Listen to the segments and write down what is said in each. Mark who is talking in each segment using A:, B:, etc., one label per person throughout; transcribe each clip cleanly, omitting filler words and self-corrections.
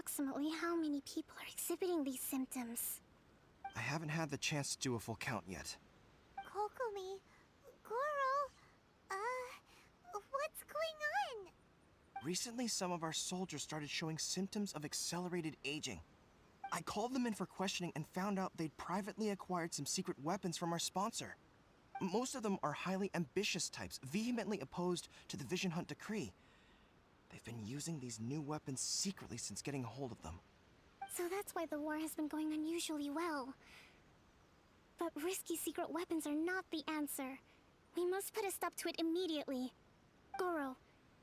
A: approximately how many people are exhibiting these symptoms?
B: I haven't had the chance to do a full count yet.
C: Kokomi, Goro, what's going on?
B: Recently, some of our soldiers started showing symptoms of accelerated aging. I called them in for questioning and found out they'd privately acquired some secret weapons from our sponsor. Most of them are highly ambitious types, vehemently opposed to the Vision Hunt decree. They've been using these new weapons secretly since getting a hold of them.
A: So that's why the war has been going unusually well. But risky secret weapons are not the answer. We must put a stop to it immediately. Goro,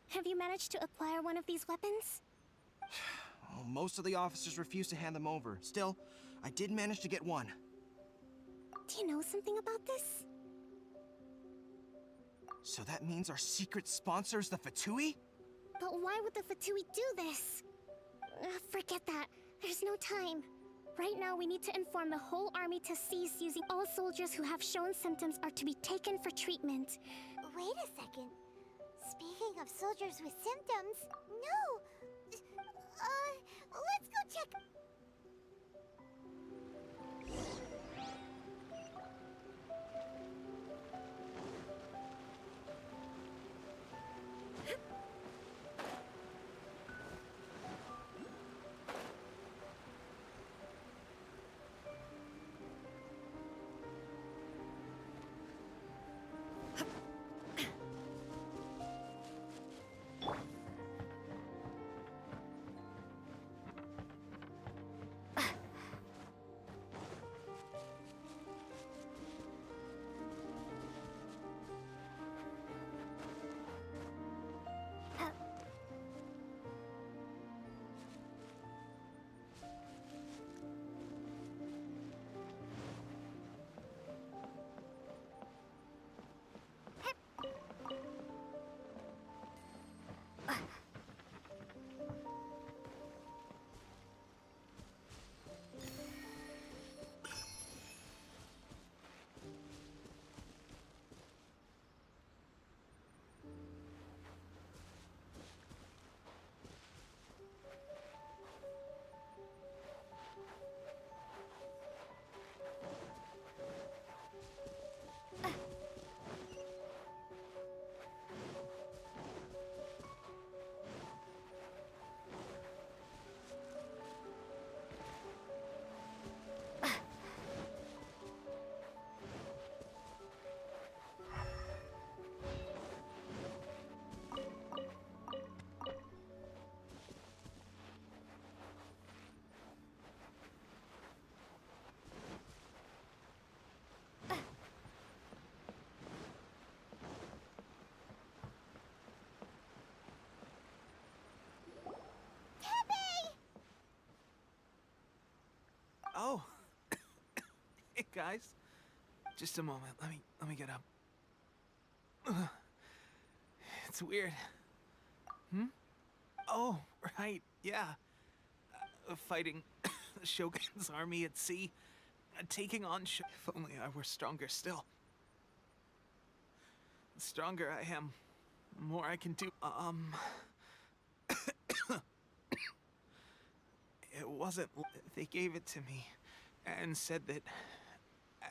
A: have you managed to acquire one of these weapons?
B: Well, most of the officers refuse to hand them over. Still, I did manage to get one.
A: Do you know something about this?
B: So that means our secret sponsor is the Fatui?
A: But why would the Fatui do this? Forget that. There's no time. Right now, we need to inform the whole army to cease using all soldiers who have shown symptoms are to be taken for treatment.
C: Wait a second. Speaking of soldiers with symptoms, no! Let's go check.
D: Oh. Hey guys. Just a moment. Let me get up. It's weird. Oh, right. Yeah. Fighting the Shogun's army at sea. Taking on If only I were stronger still. The stronger I am, the more I can do. It wasn't. They gave it to me and said that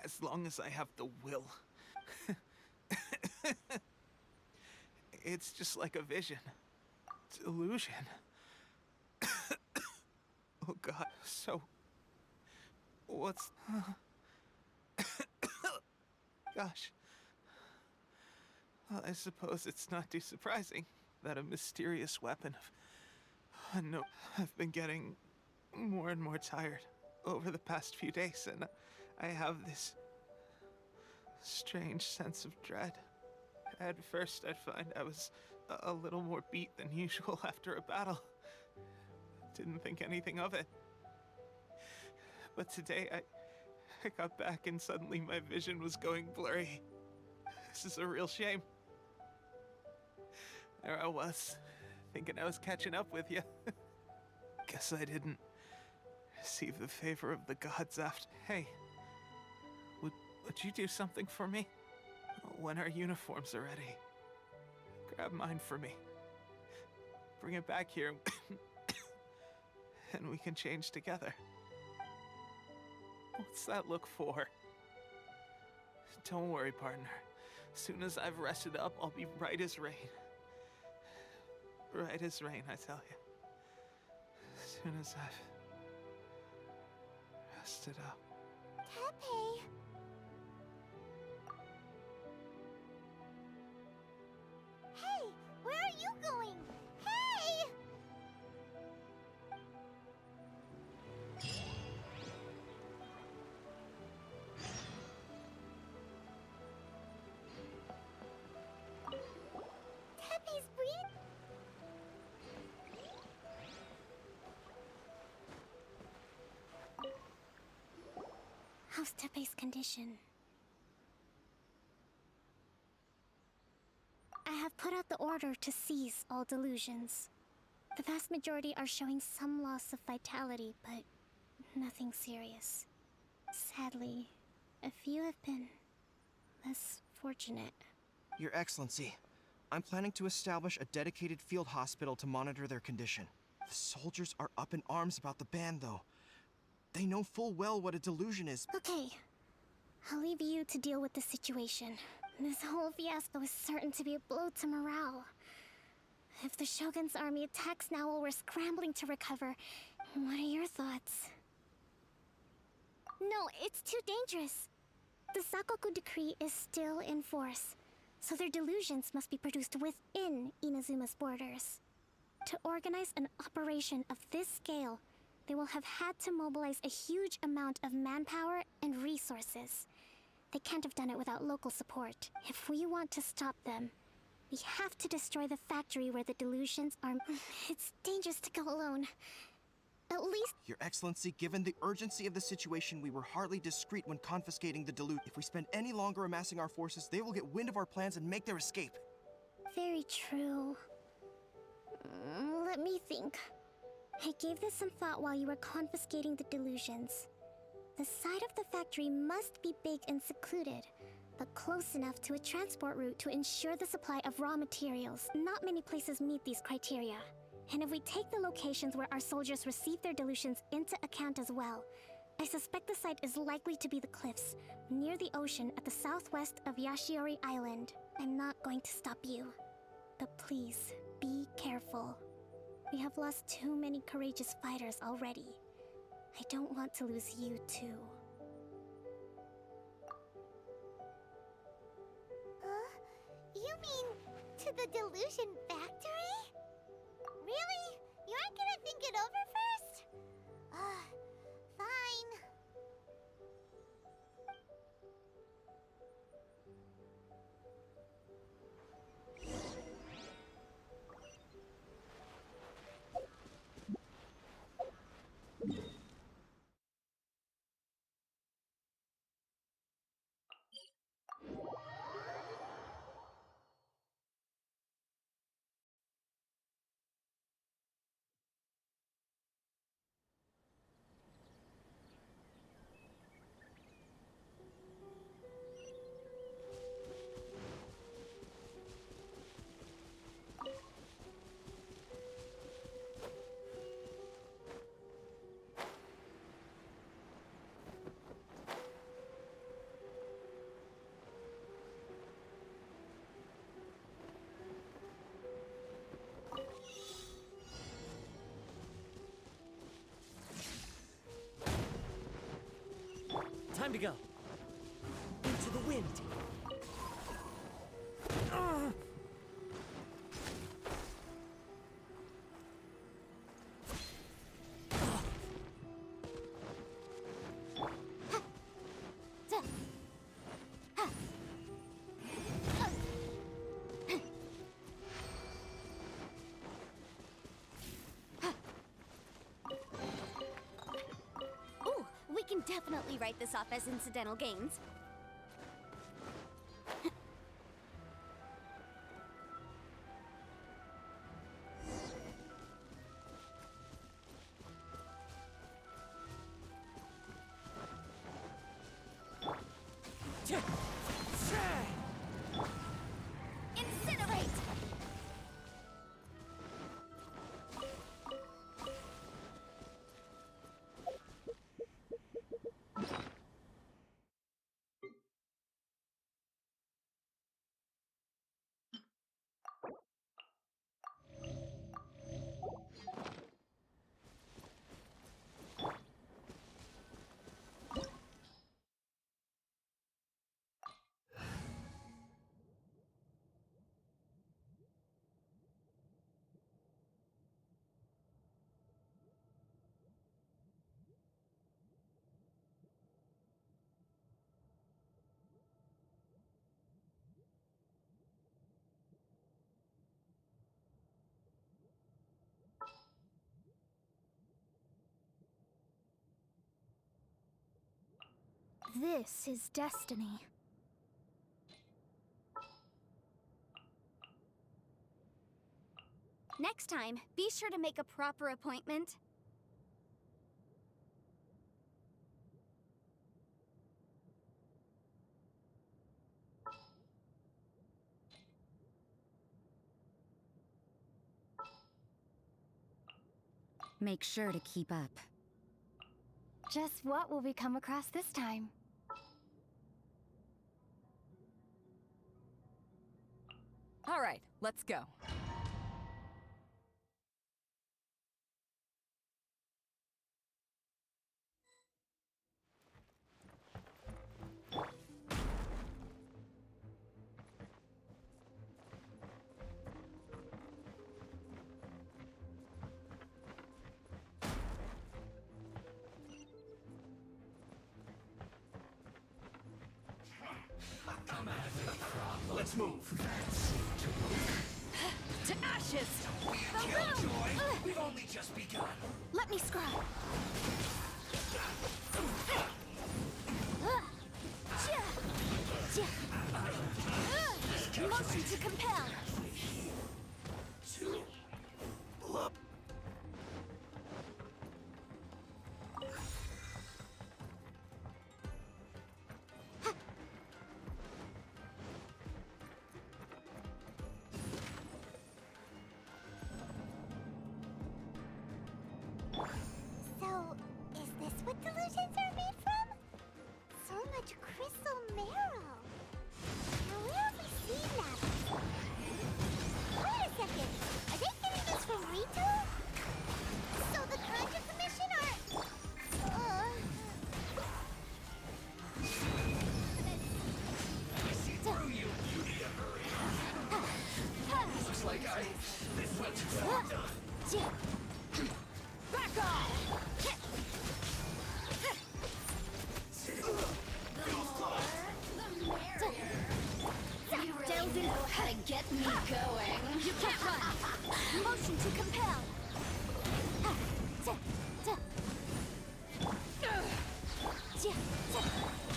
D: as long as I have the will. It's just like a vision. Delusion. Oh God. So, what's... Gosh. Well, I suppose it's not too surprising that a mysterious weapon of... No, I've been getting more and more tired over the past few days, and I have this strange sense of dread. At first, I'd find I was a little more beat than usual after a battle. Didn't think anything of it. But today, I got back and suddenly my vision was going blurry. This is a real shame. There I was, thinking I was catching up with you. Guess I didn't receive the favor of the gods after. Hey, would you do something for me? When our uniforms are ready, grab mine for me. Bring it back here. and we can change together. What's that look for? Don't worry, partner. Soon as I've rested up, I'll be right as rain. Right as rain, I tell you. Soon as I've rested up.
C: Tepe! Hey! Where are you going? Hey! Tepe's breathing.
A: How's Tepe's condition? I have put out the order to cease all delusions. The vast majority are showing some loss of vitality, but nothing serious. Sadly, a few have been less fortunate.
B: Your Excellency, I'm planning to establish a dedicated field hospital to monitor their condition. The soldiers are up in arms about the ban, though. They know full well what a delusion is.
A: Okay, I'll leave you to deal with the situation. This whole fiasco is certain to be a blow to morale. If the Shogun's army attacks now while we're scrambling to recover, what are your thoughts? No, it's too dangerous. The Sakoku decree is still in force, so their delusions must be produced within Inazuma's borders. To organize an operation of this scale, they will have had to mobilize a huge amount of manpower and resources. They can't have done it without local support. If we want to stop them, we have to destroy the factory where the delusions are. It's dangerous to go alone. At least.
B: Your Excellency, given the urgency of the situation, we were hardly discreet when confiscating the delusion. If we spend any longer amassing our forces, they will get wind of our plans and make their escape.
A: Very true. Let me think. I gave this some thought while you were confiscating the delusions. The side of the factory must be big and secluded, but close enough to a transport route to ensure the supply of raw materials. Not many places meet these criteria. And if we take the locations where our soldiers receive their delusions into account as well, I suspect the site is likely to be the cliffs, near the ocean at the southwest of Yashiori Island. I'm not going to stop you. But please, be careful. We have lost too many courageous fighters already. I don't want to lose you too.
C: You mean to the delusion factory? Really? You aren't gonna think it over first? Fine.
E: Time to go. Into the wind.
F: Ooh, we can definitely write this off as incidental gains. Incinerate!
A: This is destiny.
F: Next time, be sure to make a proper appointment.
G: Make sure to keep up.
A: Just what will we come across this time?
G: All right, let's go.
E: Let's move.
G: To ashes!
E: We've only just begun.
A: Let me scrub.
F: Motion to compel.
E: Blup.
C: So, is this what delusions are made from? So much crystal marrow. Now where have we seen that before? Wait a second. Are they getting this from Rito? So the Conjure Commission are...
E: Looks like this went too far.
G: Back off!
F: Delve in how to get me going.
A: You can't run.
F: Motion to compel.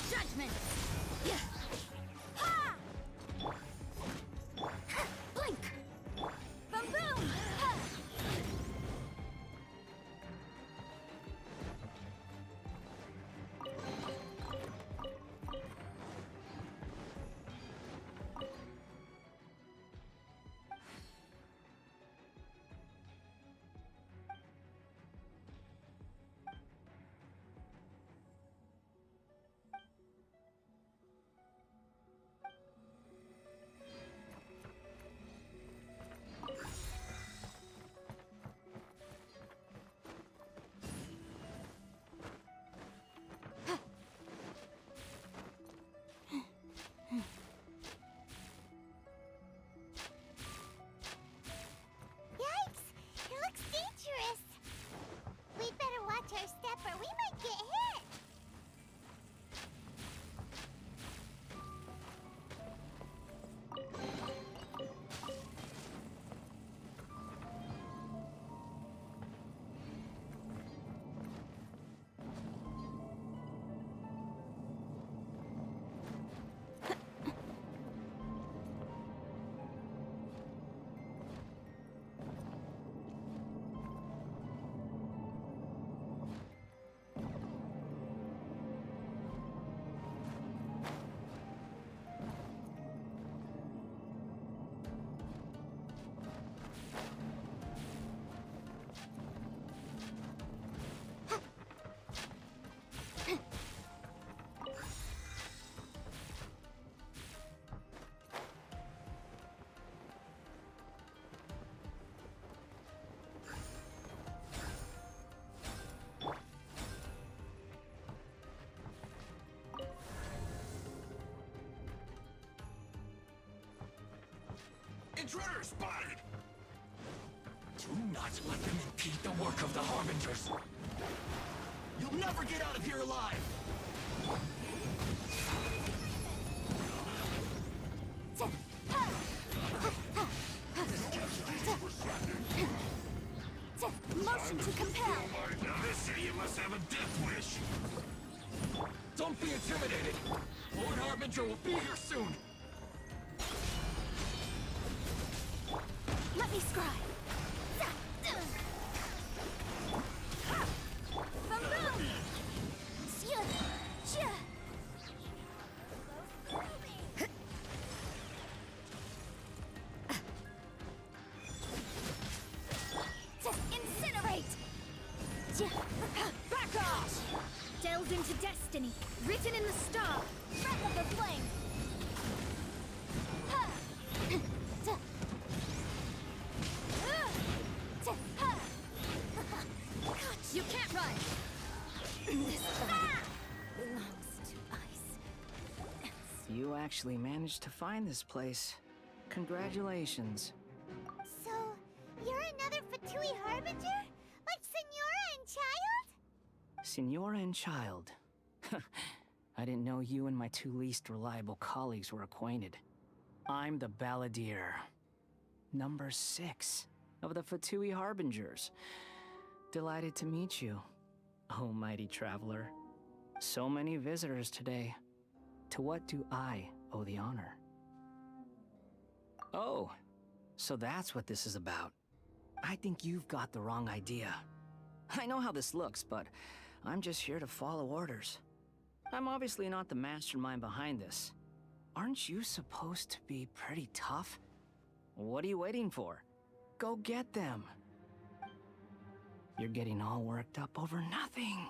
G: Judgment!
F: Blink. Boom boom.
C: Yikes! It looks dangerous. We'd better watch our step or we might get hit.
E: Intruder spotted! Do not let them impede the work of the Harbingers. You'll never get out of here alive!
F: Motion to compel.
E: Now this idiot must have a death wish! Don't be intimidated! Lord Harbinger will be here soon!
F: Let me scry. Boom! Incinerate!
G: Back off!
F: Delved into destiny, written in the star. Breath of the flame.
G: You can't run!
F: This belongs to ice.
H: You actually managed to find this place. Congratulations.
C: So, you're another Fatui Harbinger? Like Senora and Child?
H: Senora and Child. I didn't know you and my two least reliable colleagues were acquainted. I'm the Balladeer. Number 6 of the Fatui Harbingers. Delighted to meet you, oh mighty traveler. So many visitors today. To what do I owe the honor? Oh, so that's what this is about. I think you've got the wrong idea. I know how this looks, but I'm just here to follow orders. I'm obviously not the mastermind behind this. Aren't you supposed to be pretty tough? What are you waiting for? Go get them. You're getting all worked up over nothing.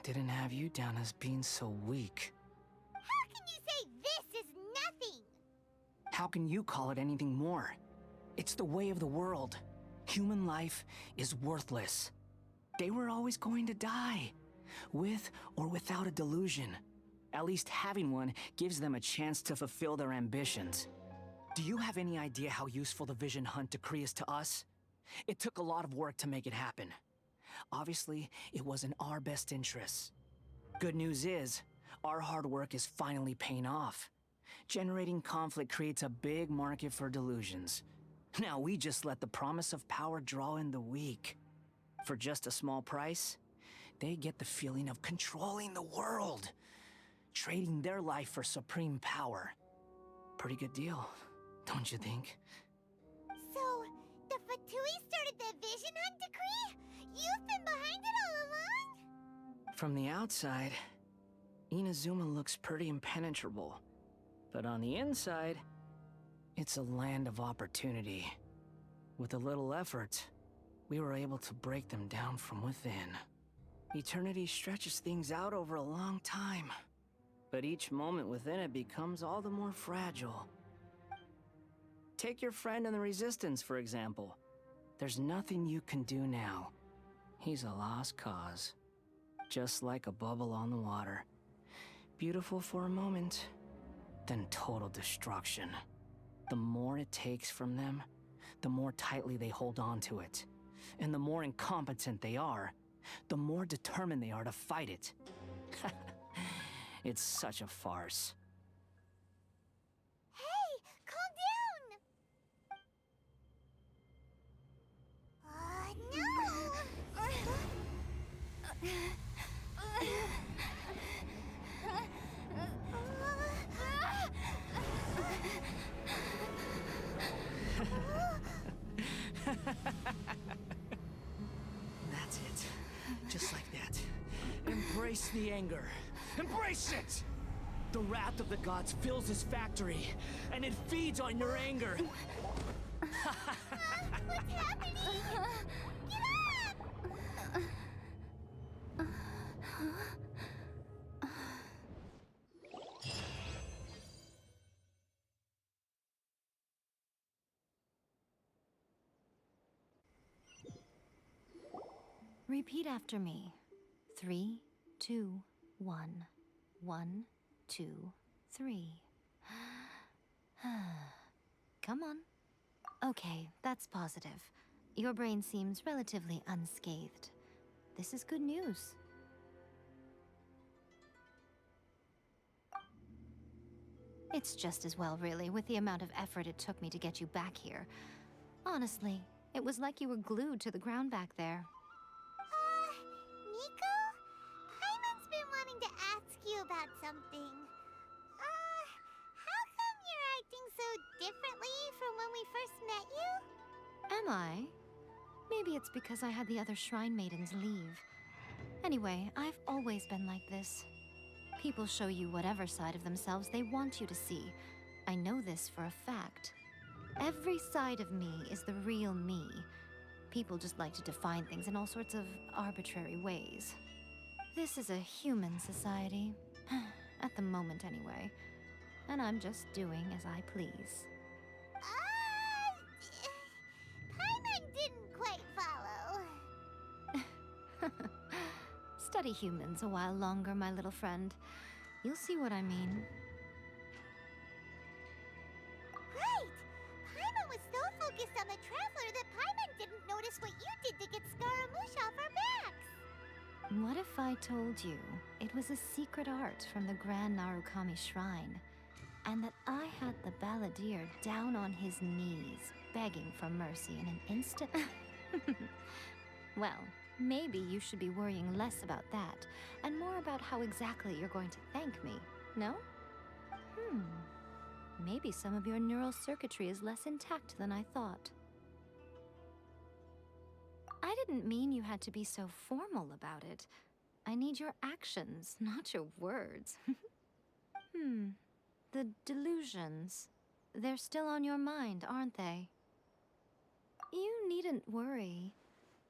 H: Didn't have you down as being so weak.
C: How can you say this is nothing?
H: How can you call it anything more? It's the way of the world. Human life is worthless. They were always going to die, with or without a delusion. At least having one gives them a chance to fulfill their ambitions. Do you have any idea how useful the Vision Hunt decree is to us? It took a lot of work to make it happen. Obviously, it was in our best interests. Good news is, our hard work is finally paying off. Generating conflict creates a big market for delusions. Now we just let the promise of power draw in the weak. For just a small price, they get the feeling of controlling the world. Trading their life for supreme power. Pretty good deal, don't you think?
C: So, the Fatui started the Vision Hunt decree? You've been behind it all along?
H: From the outside, Inazuma looks pretty impenetrable. But on the inside, it's a land of opportunity. With a little effort, we were able to break them down from within. Eternity stretches things out over a long time. But each moment within it becomes all the more fragile. Take your friend in the Resistance, for example. There's nothing you can do now. He's a lost cause. Just like a bubble on the water. Beautiful for a moment, then total destruction. The more it takes from them, the more tightly they hold on to it. And the more incompetent they are, the more determined they are to fight it. It's such a farce.
C: Hey, calm down! No!
H: That's it. Just like that. Embrace the anger. Embrace it! The wrath of the gods fills this factory, and it feeds on your anger.
C: What's happening? Get up!
F: Repeat after me. 3, 2, 1. 1, 2, 3. Come on. Okay, that's positive. Your brain seems relatively unscathed. This is good news. It's just as well, really, with the amount of effort it took me to get you back here. Honestly, it was like you were glued to the ground back there.
C: Nico? Paimon's been
F: I? Maybe it's because I had the other shrine maidens leave. Anyway, I've always been like this. People show you whatever side of themselves they want you to see. I know this for a fact. Every side of me is the real me. People just like to define things in all sorts of arbitrary ways. This is a human society. At the moment, anyway. And I'm just doing as I please.
C: Paimon didn't quite follow.
F: Study humans a while longer, my little friend. You'll see what I mean.
C: Right! Paimon was so focused on the Traveler that Paimon didn't notice what you did to get Scaramouche off our backs.
F: What if I told you it was a secret art from the Grand Narukami Shrine, and that I had the balladeer down on his knees, begging for mercy in an instant? Well, maybe you should be worrying less about that, and more about how exactly you're going to thank me, no? Maybe some of your neural circuitry is less intact than I thought. I didn't mean you had to be so formal about it. I need your actions, not your words. The delusions. They're still on your mind, aren't they? You needn't worry.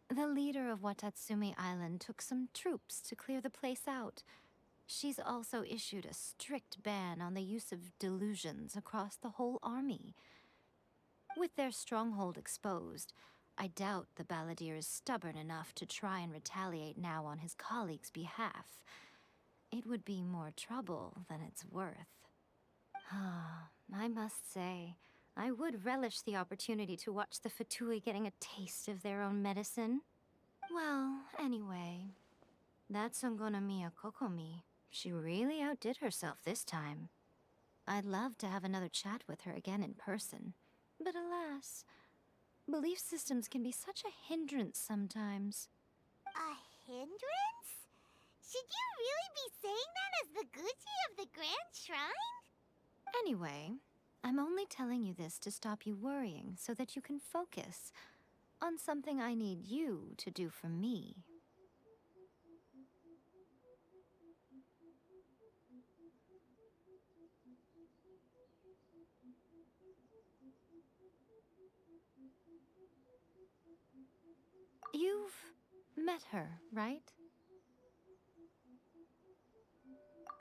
F: The leader of Watatsumi Island took some troops to clear the place out. She's also issued a strict ban on the use of delusions across the whole army. With their stronghold exposed, I doubt the balladeer is stubborn enough to try and retaliate now on his colleague's behalf. It would be more trouble than it's worth. I must say, I would relish the opportunity to watch the Fatui getting a taste of their own medicine. Well, anyway, that's Miya Kokomi. She really outdid herself this time. I'd love to have another chat with her again in person. But alas, belief systems can be such a hindrance sometimes.
C: A hindrance? Should you really be saying that as the Gucci of the Grand Shrine?
F: Anyway, I'm only telling you this to stop you worrying so that you can focus on something I need you to do for me. You've met her, right?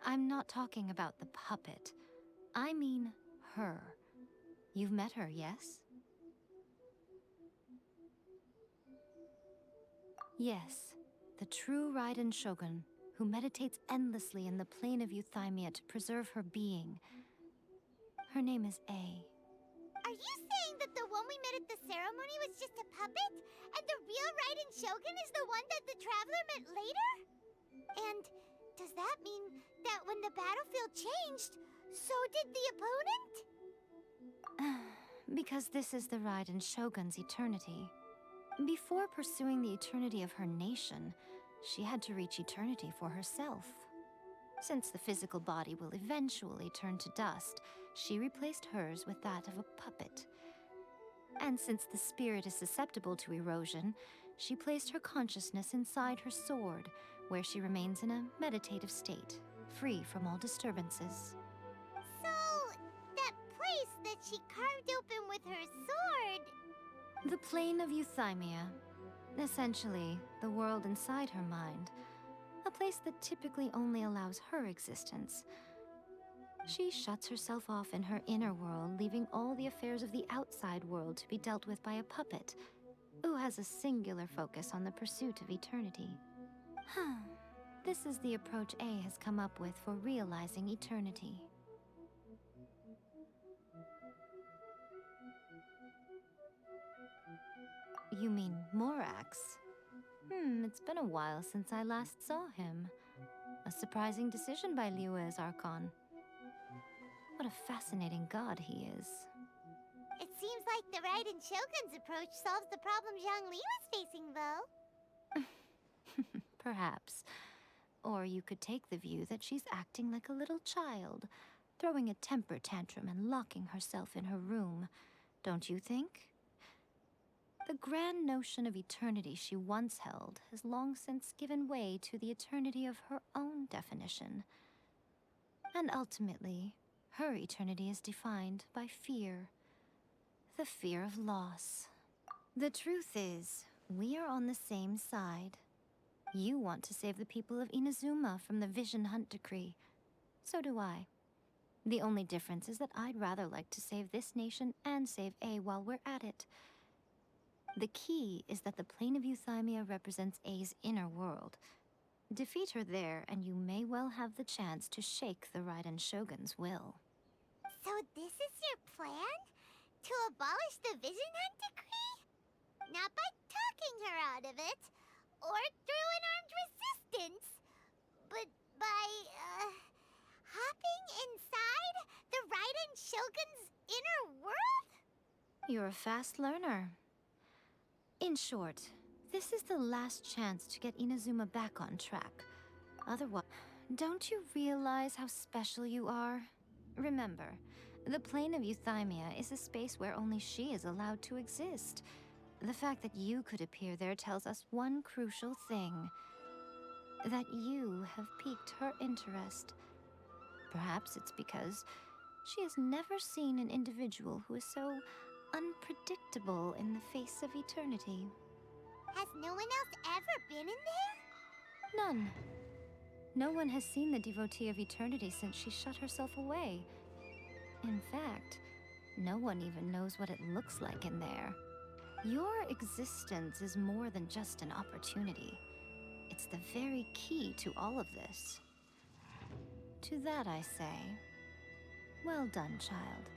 F: I'm not talking about the puppet. I mean her. You've met her, yes? Yes, the true Raiden Shogun, who meditates endlessly in the plane of Euthymia to preserve her being. Her name is A.
C: Are you saying that the one we met at the ceremony was just a puppet? And the real Raiden Shogun is the one that the Traveler met later? And does that mean that when the battlefield changed, so did the opponent?
F: Because this is the Raiden Shogun's eternity. Before pursuing the eternity of her nation, she had to reach eternity for herself. Since the physical body will eventually turn to dust, she replaced hers with that of a puppet. And since the spirit is susceptible to erosion, she placed her consciousness inside her sword, where she remains in a meditative state, free from all disturbances.
C: So, that place that she carved open with her sword...
F: The plane of Euthymia. Essentially, the world inside her mind. A place that typically only allows her existence. She shuts herself off in her inner world, leaving all the affairs of the outside world to be dealt with by a puppet, who has a singular focus on the pursuit of eternity. This is the approach A has come up with for realizing eternity. You mean Morax? It's been a while since I last saw him. A surprising decision by Liyue's Archon. What a fascinating god he is.
C: It seems like the Raiden Shogun's approach solves the problem Zhang Li was facing, though.
F: Perhaps. Or you could take the view that she's acting like a little child, throwing a temper tantrum and locking herself in her room. Don't you think? The grand notion of eternity she once held has long since given way to the eternity of her own definition. And ultimately, her eternity is defined by fear. The fear of loss. The truth is, we are on the same side. You want to save the people of Inazuma from the Vision Hunt decree. So do I. The only difference is that I'd rather like to save this nation and save A while we're at it. The key is that the plane of Euthymia represents A's inner world. Defeat her there, and you may well have the chance to shake the Raiden Shogun's will.
C: So this is your plan? To abolish the Vision Hunt decree? Not by talking her out of it, or through an armed resistance, but by, hopping inside the Raiden Shogun's inner world?
F: You're a fast learner. In short, this is the last chance to get Inazuma back on track. Otherwise, don't you realize how special you are? Remember, the plane of Euthymia is a space where only she is allowed to exist. The fact that you could appear there tells us one crucial thing. That you have piqued her interest. Perhaps it's because she has never seen an individual who is so unpredictable in the face of eternity.
C: Has no one else ever been in there?
F: None. No one has seen the devotee of eternity since she shut herself away. In fact, no one even knows what it looks like in there. Your existence is more than just an opportunity. It's the very key to all of this. To that I say, well done, child.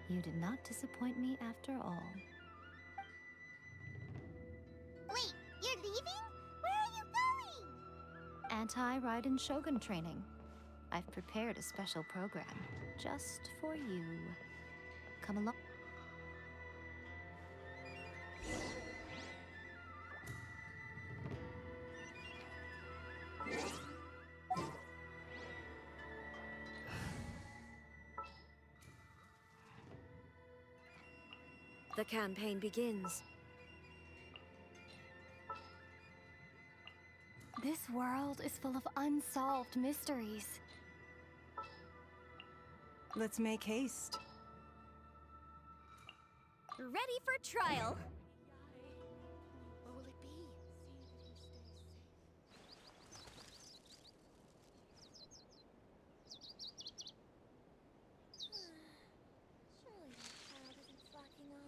F: You did not disappoint me after all.
C: Wait, you're leaving? Where are you going?
F: Anti-Raiden Shogun training. I've prepared a special program just for you. Come along.
G: The campaign begins.
A: This world is full of unsolved mysteries.
I: Let's make haste.
G: Ready for trial.
C: What will it be? Surely that child isn't flocking off.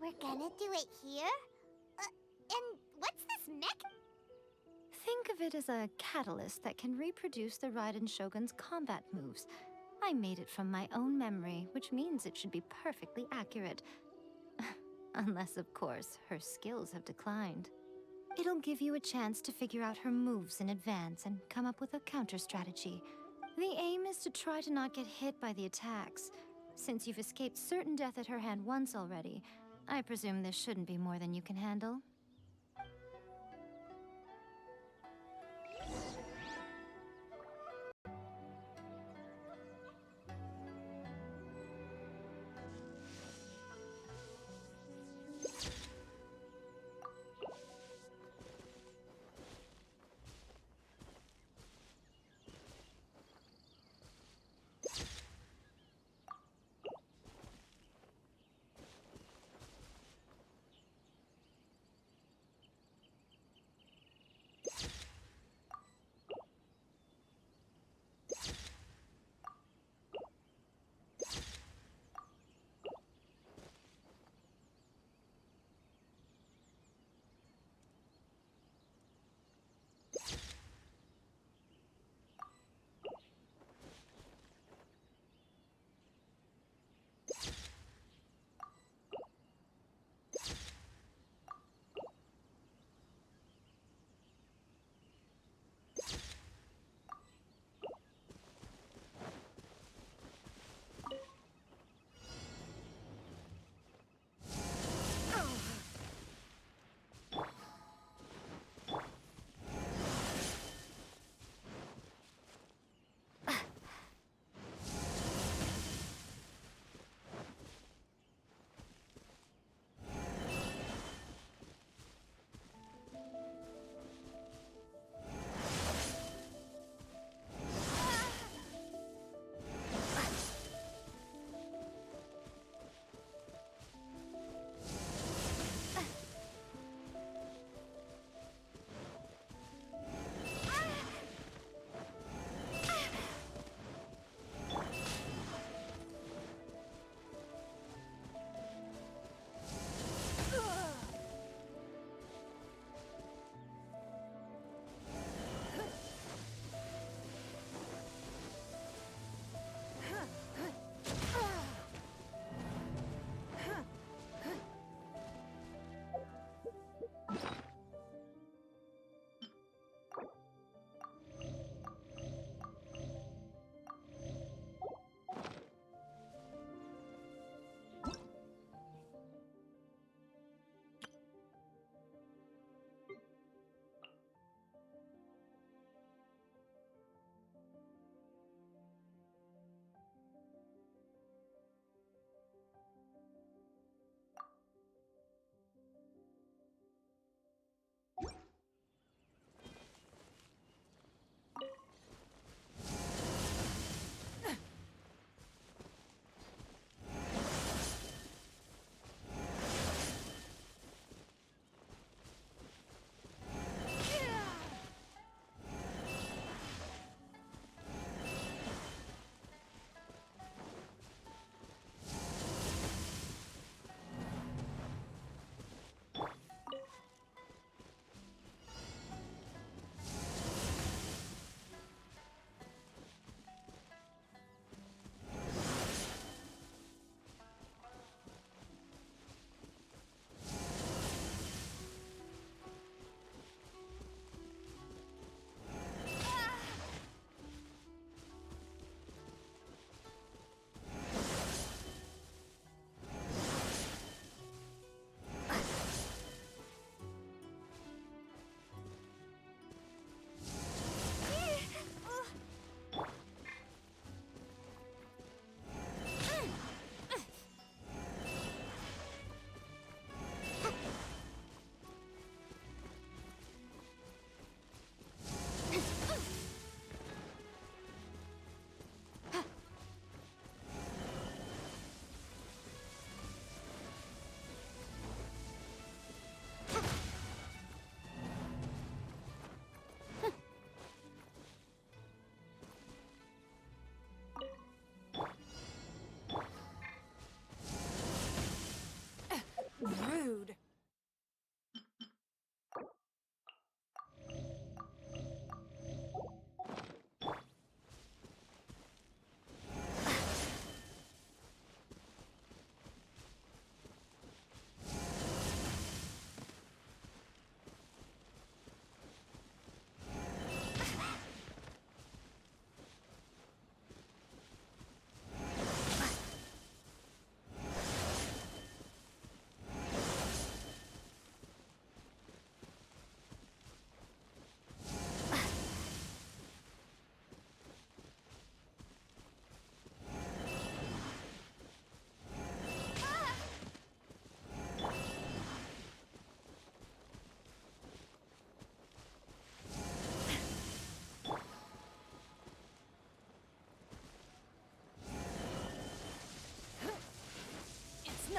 C: We're gonna do it here? And what's this mech?
F: Think of it as a catalyst that can reproduce the Raiden Shogun's combat moves. I made it from my own memory, which means it should be perfectly accurate. Unless, of course, her skills have declined. It'll give you a chance to figure out her moves in advance and come up with a counter strategy. The aim is to try to not get hit by the attacks. Since you've escaped certain death at her hand once already, I presume this shouldn't be more than you can handle.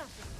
G: nothing.